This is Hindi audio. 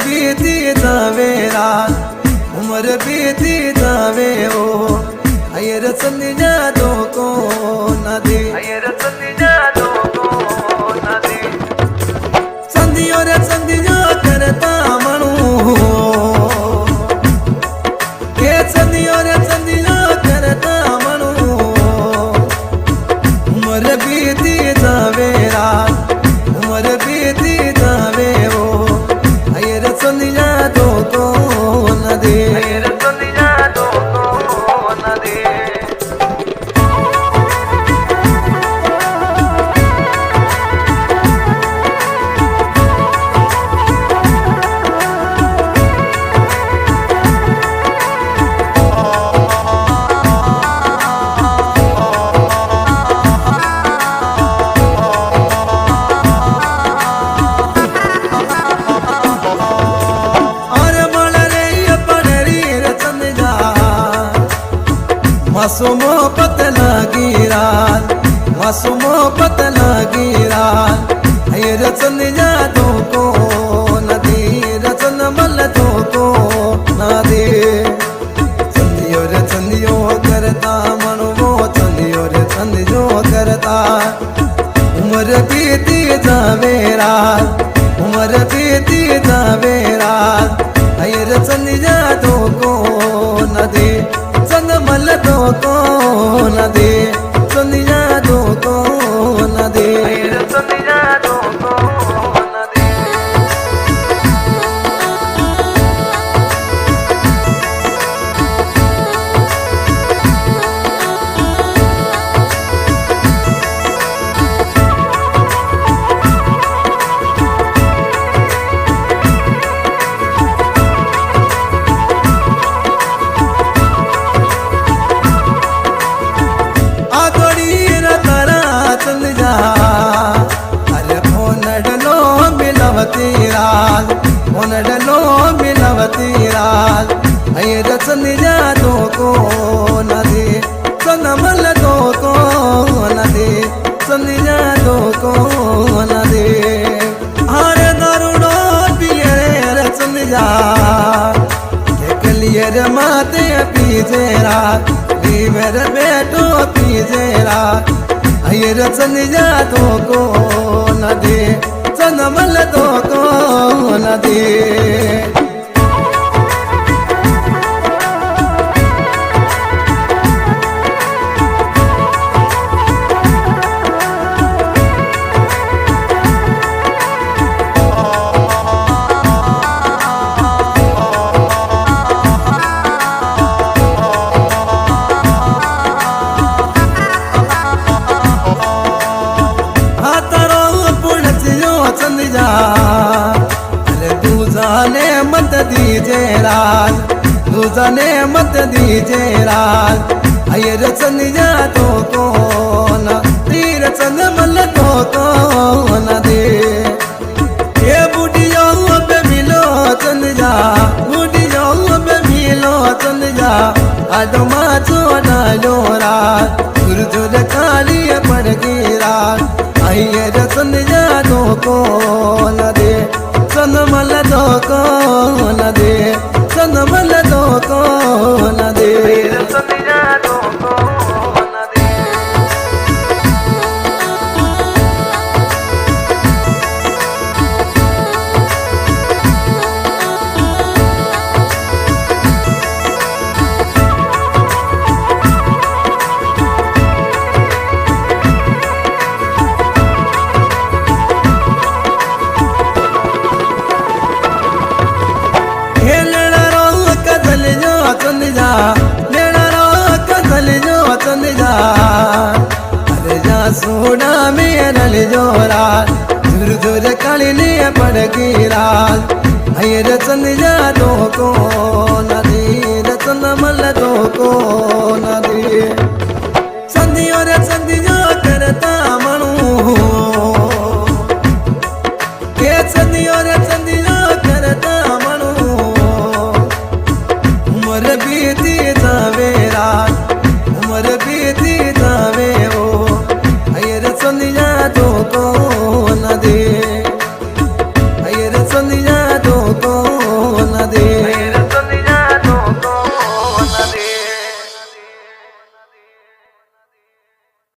बीती जावे रात उम्र बीती जावे ओ अयर संदिया दो को न दे अयर संदिया दो को न दे संदियो रे संदियो करता मनु के संदियो रे संदियो करता मनु उम्र बीती जावे रात उम्र बीती जावे ओ अयर संदिया दो को न दे अयर संदिया दो को न दे मासूमो पत लगी रात मासूमो पत लगी रात अय रचन जादू को नदी रचन मल दो को नदी चंदियो रे चंदियो करता मनो चंदियो रे चंदियो करता उम्र बीती जावे रात उम्र बीती जावे रात अय रचन जादू को नदी चंद मल दो को न दे चंदिया दो को न दे चंदिया दो को न दे डलो मिलवती रात अय रचन जादू को न दे सनमल दो को न दे संदिया दो को न दे हरे दारुड़ो पिए रचन जा कलिए रे माते पीजे रात मेरे बेटो पीजे रात अय रचन जादू को न दे सनमल दो को न दे मत दीजे राज दूसने मत दीजे राज अय रचन जादू को न तीर चंद मल दो को न दे ये बूढ़ियों पे मिलो चंद जा बूढ़ियों पे मिलो चंद जा आदमा चोड़ा लो रात गुरजुर काली पड़ गई रात अय रचन जादू को न दे सनमल दो को न दे सनमल दो को न दे संदिया दो को न दे अरे जा सोना मेरा ले जोरा दूर दूर काली ने पड़ गई रात अय रचन जादू को न दे रचन मल दो को न दे संदियो रे संदियो करता मनो